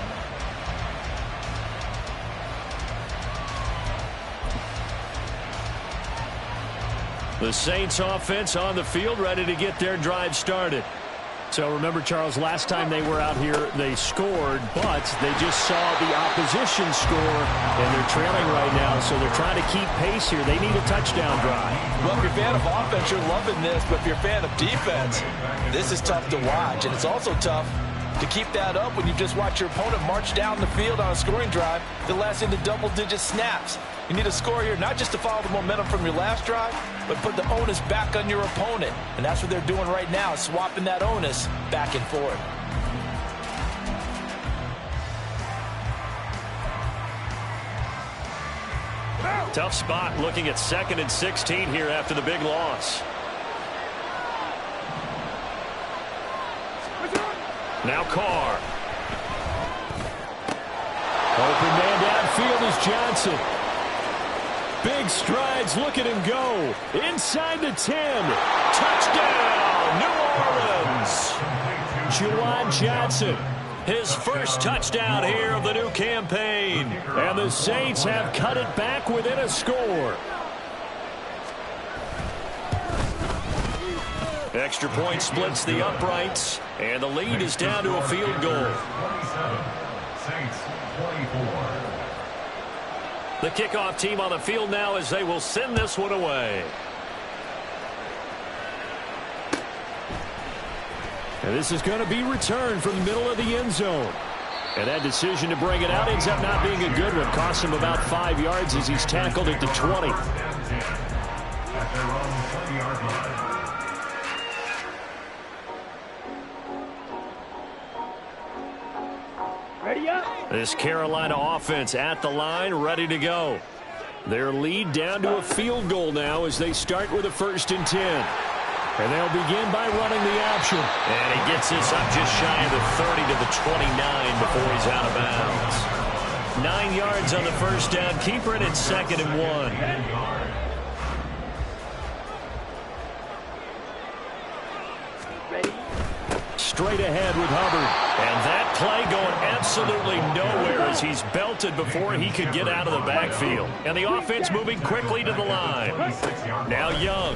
The Saints offense on the field, ready to get their drive started. So remember, Charles, last time they were out here, they scored, but they just saw the opposition score, and they're trailing right now, so they're trying to keep pace here. They need a touchdown drive. Well, if you're a fan of offense, you're loving this, but if you're a fan of defense, this is tough to watch, and it's also tough to keep that up when you just watch your opponent march down the field on a scoring drive that lasts into double-digit snaps. You need a score here, not just to follow the momentum from your last drive, but put the onus back on your opponent. And that's what they're doing right now, swapping that onus back and forth. Tough spot looking at 2nd and 16 here after the big loss. Now Carr. Open man downfield is Johnson. Big strides, look at him go. Inside the 10. Touchdown, New Orleans. Juwan Johnson, his first touchdown here of the new campaign. And the Saints have cut it back within a score. Extra point splits the uprights, and the lead is down to a field goal. 27. Saints 24. The kickoff team on the field now as they will send this one away. And this is going to be returned from the middle of the end zone. And that decision to bring it out ends up not being a good one. Cost him about 5 yards as he's tackled at the 20. At their own 20-yard line. Ready up. This Carolina offense at the line, ready to go. Their lead down to a field goal now as they start with a 1st and 10. And they'll begin by running the option. And he gets this up just shy of the 30 to the 29 before he's out of bounds. 9 yards on the first down. Keeper it at 2nd and 1. Ready. Straight ahead with Hubbard. And that play going absolutely nowhere as he's belted before he could get out of the backfield. And the offense moving quickly to the line. Now Young.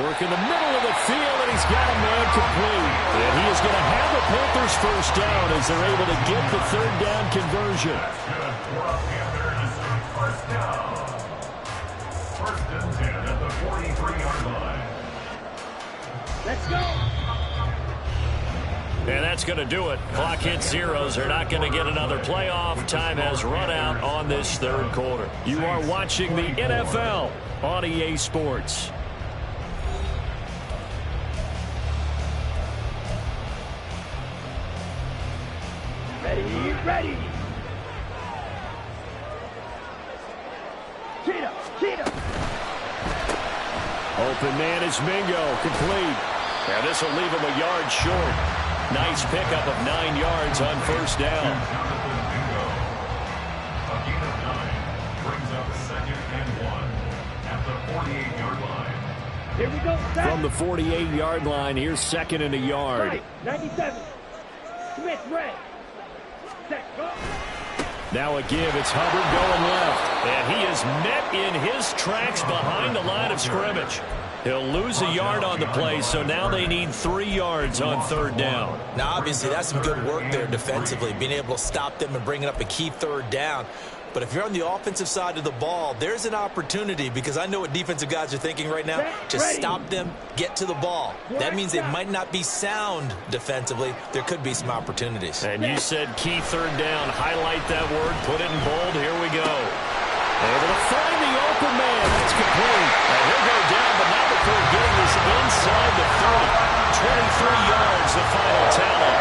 Work in the middle of the field, and he's got a man complete. And he is going to have the Panthers first down as they're able to get the 3rd down conversion. That's good for a Panthers first down. 1st and 10 at the 43-yard line. Let's go. And that's going to do it. Clock hits zeros. They're not going to get another playoff. Time has run out on this 3rd quarter. You are watching the NFL on EA Sports. Ready, ready. Open man is Mingo, complete. And this will leave him a yard short. Nice pickup of 9 yards on first down. A gain of 9 brings up 2nd and 1 at the 48-yard line. Here we go. Set. From the 48-yard line, here's 2nd and a yard. Right. 97. Smith, red. Set. Go. Now a give. It's Hubbard going left. And he is met in his tracks behind the line of scrimmage. He'll lose a yard on the play, so now they need 3 yards on 3rd down. Now, obviously, that's some good work there defensively, being able to stop them and bringing up a key 3rd down. But if you're on the offensive side of the ball, there's an opportunity, because I know what defensive guys are thinking right now. Just stop them, get to the ball. That means they might not be sound defensively. There could be some opportunities. And you said key 3rd down. Highlight that word. Put it in bold. Here we go. Able to find the open man. That's complete. And he'll go down, but not before getting this inside the 30. 23 yards, the final tally.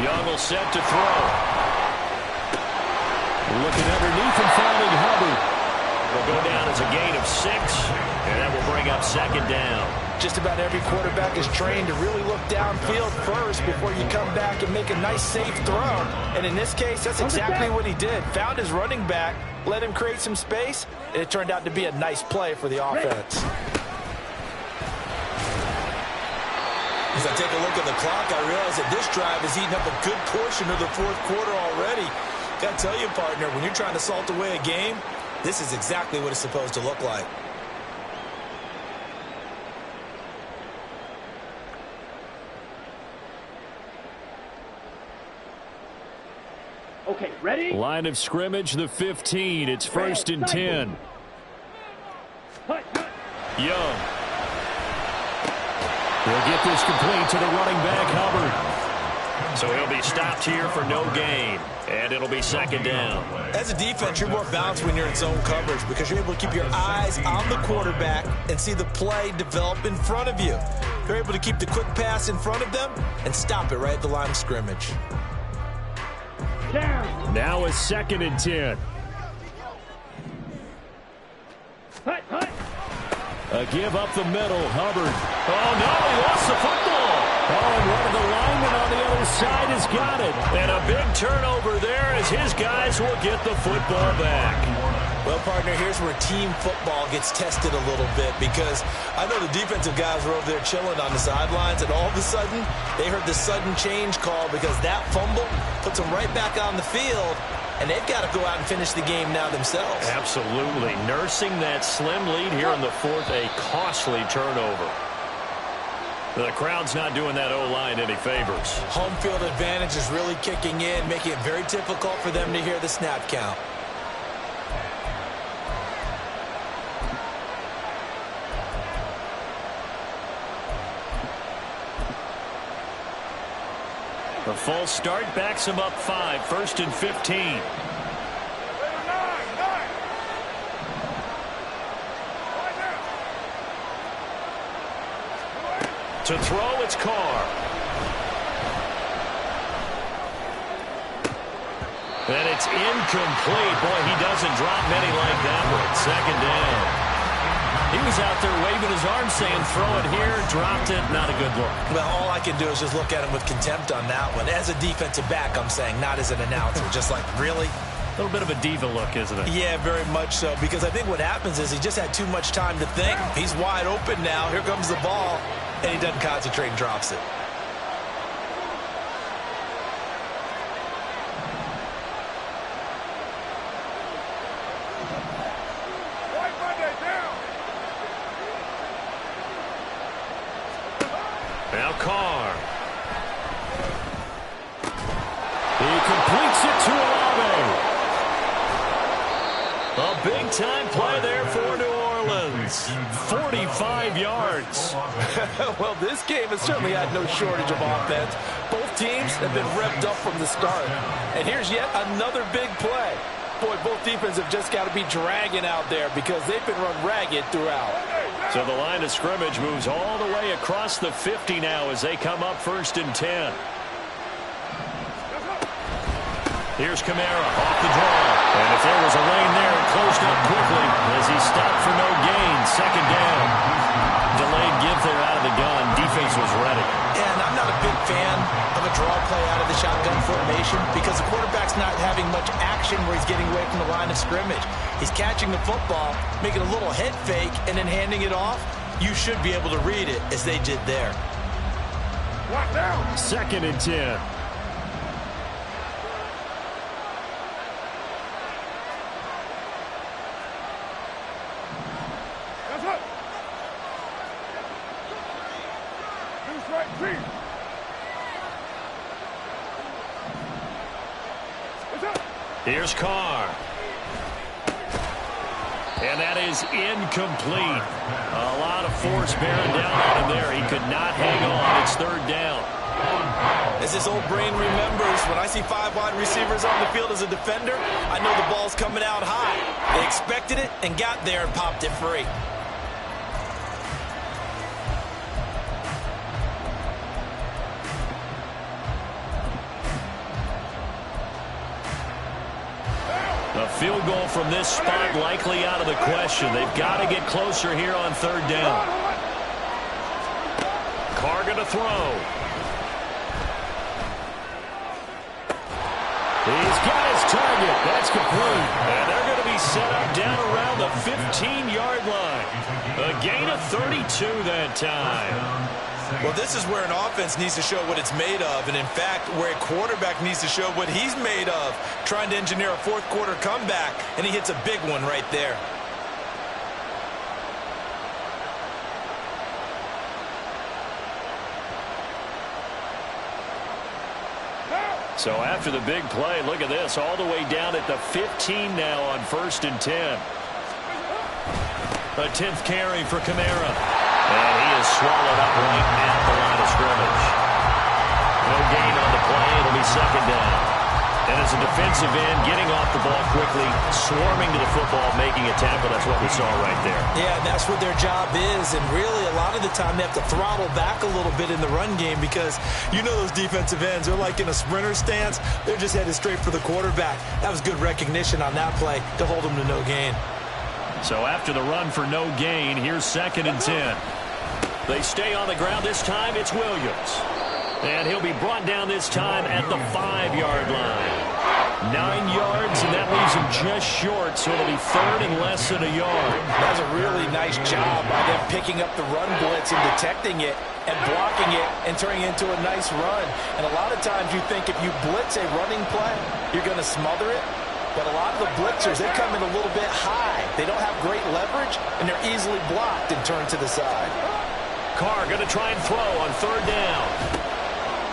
Young will set to throw. Looking underneath and finding Hubbard. Will go down as a gain of 6, and that will bring up 2nd down. Just about every quarterback is trained to really look downfield first before you come back and make a nice, safe throw. And in this case, that's exactly what he did. Found his running back, let him create some space, and it turned out to be a nice play for the offense. As I take a look at the clock, I realize that this drive is eating up a good portion of the 4th quarter already. Got to tell you, partner, when you're trying to salt away a game, this is exactly what it's supposed to look like. Okay, ready? Line of scrimmage, the 15. It's 1st and 10. Hut, hut. Young. He'll get this complete to the running back, Hubbard. So he'll be stopped here for no gain. And it'll be 2nd down. As a defense, you're more balanced when you're in zone coverage because you're able to keep your eyes on the quarterback and see the play develop in front of you. You're able to keep the quick pass in front of them and stop it right at the line of scrimmage. Down. Now it's 2nd and 10. Hut, hut. A give up the middle, Hubbard. Oh, no, he lost the football. Oh, and one of the linemen on the other side has got it. And a big turnover there as his guys will get the football back. Well, partner, here's where team football gets tested a little bit because I know the defensive guys were over there chilling on the sidelines, and all of a sudden, they heard the sudden change call because that fumble puts them right back on the field, and they've got to go out and finish the game now themselves. Absolutely. Nursing that slim lead here in the 4th, a costly turnover. The crowd's not doing that O-line any favors. Home field advantage is really kicking in, making it very difficult for them to hear the snap count. The false start backs him up 5, 1st and 15. To throw, it's Carr. And it's incomplete. Boy, he doesn't drop many like that one. 2nd down. He was out there waving his arm saying, throw it here, dropped it, not a good look. Well, all I can do is just look at him with contempt on that one. As a defensive back, I'm saying, not as an announcer. Just like, really? A little bit of a diva look, isn't it? Yeah, very much so, because I think what happens is he just had too much time to think. He's wide open now. Here comes the ball, and he doesn't concentrate and drops it. Now Carr. He completes it to Olave. A big-time play there for New Orleans. 45 yards. Well, this game has certainly had no shortage of offense. Both teams have been revved up from the start. And here's yet another big play. Boy, both defenses have just got to be dragging out there because they've been run ragged throughout. So the line of scrimmage moves all the way across the 50 now as they come up 1st and 10. Here's Kamara off the draw. And if there was a lane there, it closed up quickly as he stopped for no gain. 2nd down. Delayed give there out of the gun. Defense was ready. And I'm not a big fan of a draw play out of the shotgun formation because the quarterback's not having much action where he's getting away from the line of scrimmage. He's catching the football, making a little head fake, and then handing it off. You should be able to read it as they did there. 2nd and 10. Here's Carr. And that is incomplete. A lot of force bearing down on him there. He could not hang on. It's 3rd down. As his old brain remembers, when I see 5 wide receivers on the field as a defender, I know the ball's coming out high. They expected it and got there and popped it free. A field goal from this spot likely out of the question. They've got to get closer here on 3rd down. Carr going to throw. He's got his target. That's complete. And they're going to be set up down around the 15-yard line. A gain of 32 that time. Well, this is where an offense needs to show what it's made of, and in fact, where a quarterback needs to show what he's made of, trying to engineer a 4th quarter comeback, and he hits a big one right there. So after the big play, look at this, all the way down at the 15 now on 1st and 10. A 10th carry for Kamara. And he is swallowed up right at the line of scrimmage. No gain on the play. It'll be 2nd down. And as a defensive end, getting off the ball quickly, swarming to the football, making a tackle. That's what we saw right there. Yeah, and that's what their job is. And really, a lot of the time, they have to throttle back a little bit in the run game because you know those defensive ends, they're like in a sprinter stance. They're just headed straight for the quarterback. That was good recognition on that play to hold them to no gain. So after the run for no gain, here's 2nd and 10. They stay on the ground. This time it's Williams. And he'll be brought down this time at the 5-yard line. 9 yards, and that leaves him just short, so it'll be 3rd and less than a yard. That's a really nice job by them picking up the run blitz and detecting it and blocking it and turning it into a nice run. And a lot of times you think if you blitz a running play, you're going to smother it. But a lot of the blitzers, they come in a little bit high. They don't have great leverage, and they're easily blocked and turned to the side. Carr going to try and throw on 3rd down.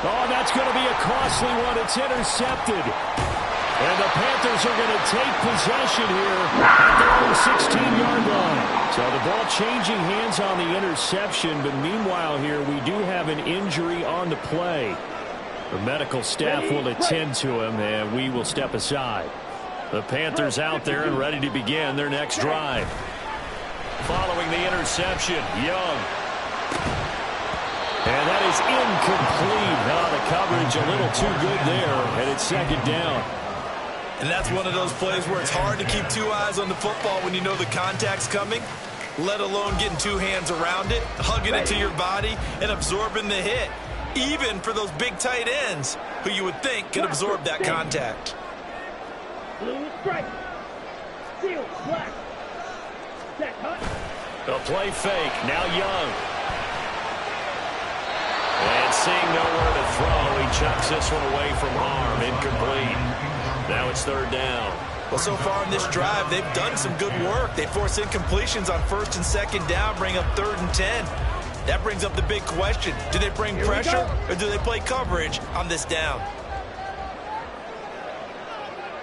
Oh, that's going to be a costly one. It's intercepted. And the Panthers are going to take possession here at their own 16-yard line. So the ball changing hands on the interception, but meanwhile here we do have an injury on the play. The medical staff will attend to him, and we will step aside. The Panthers out there and ready to begin their next drive. Following the interception, Young. And that is incomplete. Now the coverage a little too good there, and it's 2nd down. And that's one of those plays where it's hard to keep 2 eyes on the football when you know the contact's coming, let alone getting 2 hands around it, hugging it to your body, and absorbing the hit, even for those big tight ends who you would think could absorb that contact. Blue strike. Seal black. Set hut. A play fake. Now Young. And seeing nowhere to throw, he chucks this one away from harm. Incomplete. Now it's 3rd down. Well, so far in this drive, they've done some good work. They force incompletions on 1st and 2nd down, bring up 3rd and 10. That brings up the big question. Do they bring pressure or do they play coverage on this down?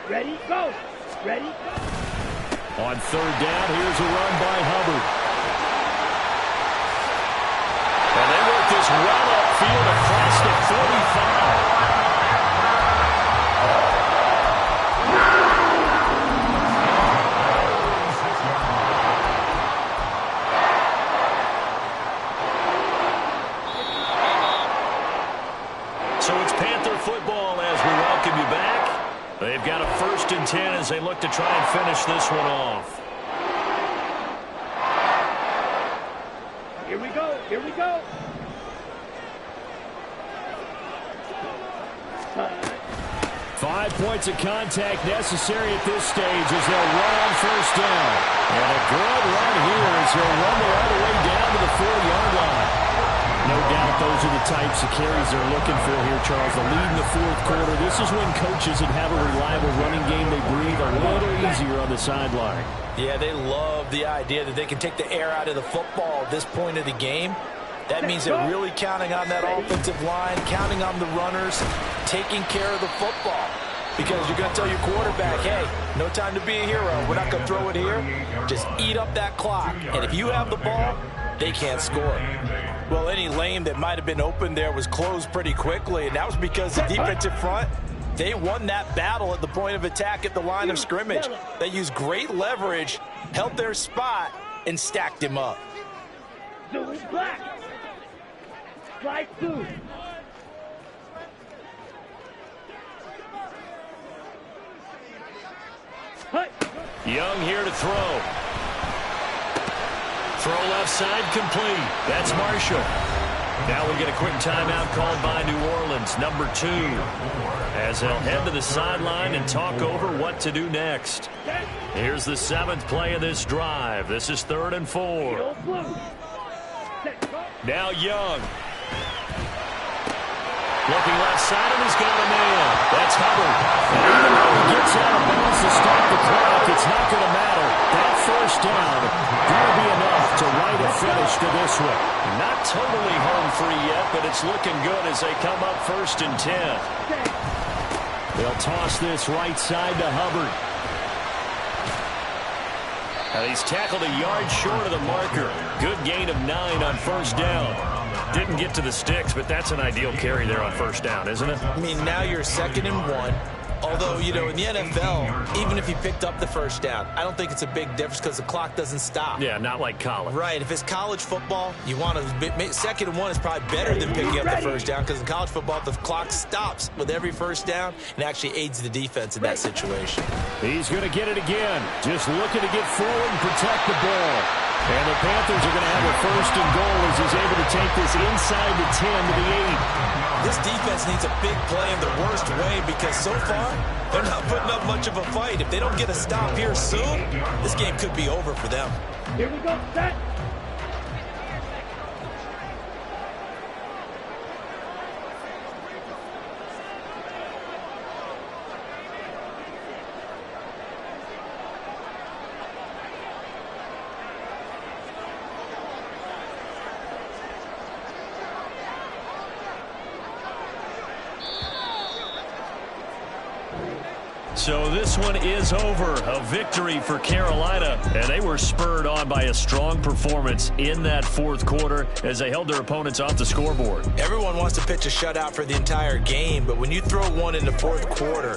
Ready, go. Ready, go. On 3rd down, here's a run by Hubbard. And they work this well upfield across the 45. So it's Panther football as we welcome you back. They've got a 1st and 10 as they look to try and finish this one off. Here we go. Here we go. 5 points of contact necessary at this stage as they'll run on 1st down. And a good run here as he'll rumble all the way down to the 4-yard line. No doubt those are the types of carries they're looking for here, Charles. The lead in the 4th quarter. This is when coaches that have a reliable running game, they breathe a little easier on the sideline. Yeah, they love the idea that they can take the air out of the football at this point of the game. That means they're really counting on that offensive line, counting on the runners, taking care of the football. Because you're going to tell your quarterback, hey, no time to be a hero. We're not going to throw it here. Just eat up that clock. And if you have the ball, they can't score. Well, any lane that might have been open there was closed pretty quickly, and that was because the defensive front, they won that battle at the point of attack at the line of scrimmage. They used great leverage, held their spot, and stacked him up. Blue black. Slide blue. Young here to throw. Throw left side complete. That's Marshall. Now we get a quick timeout called by New Orleans, number 2. As they'll head to the sideline and talk over what to do next. Here's the 7th play of this drive. This is 3rd and 4. Now Young. Looking left side, and he's got a man. That's Hubbard. And even though he gets out of bounds to stop the clock, it's not going to matter. That 1st down going to be enough to write a finish to this one. Not totally home free yet, but it's looking good as they come up 1st and 10. They'll toss this right side to Hubbard. And he's tackled a yard short of the marker. Good gain of 9 on 1st down. Didn't get to the sticks, but that's an ideal carry there on 1st down, isn't it? I mean, now you're 2nd and 1. Although, you know, in the NFL, even if you picked up the 1st down, I don't think it's a big difference because the clock doesn't stop. Yeah, not like college. Right. If it's college football, you want to 2nd and 1 is probably better than picking up the 1st down because in college football, the clock stops with every 1st down and actually aids the defense in that situation. He's going to get it again. Just looking to get forward and protect the ball. And the Panthers are going to have a 1st and goal as he's able to take this inside the 10 to the 8. This defense needs a big play in the worst way because so far, they're not putting up much of a fight. If they don't get a stop here soon, this game could be over for them. Here we go, set. So this one is over. A victory for Carolina, and they were spurred on by a strong performance in that 4th quarter as they held their opponents off the scoreboard. Everyone wants to pitch a shutout for the entire game, but when you throw one in the 4th quarter,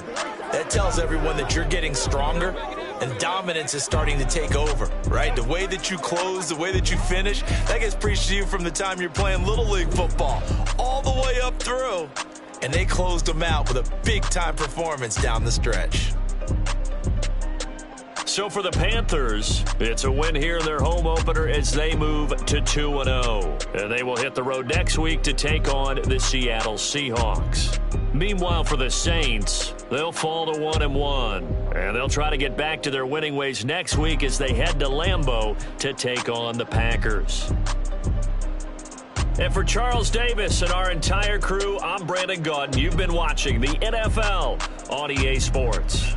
that tells everyone that you're getting stronger and dominance is starting to take over, right? The way that you close, the way that you finish, that gets preached to you from the time you're playing Little League football all the way up through. And they closed them out with a big-time performance down the stretch. So for the Panthers, it's a win here in their home opener as they move to 2-0. And they will hit the road next week to take on the Seattle Seahawks. Meanwhile, for the Saints, they'll fall to 1-1. And they'll try to get back to their winning ways next week as they head to Lambeau to take on the Packers. And for Charles Davis and our entire crew, I'm Brandon Gaudin. You've been watching the NFL on EA Sports.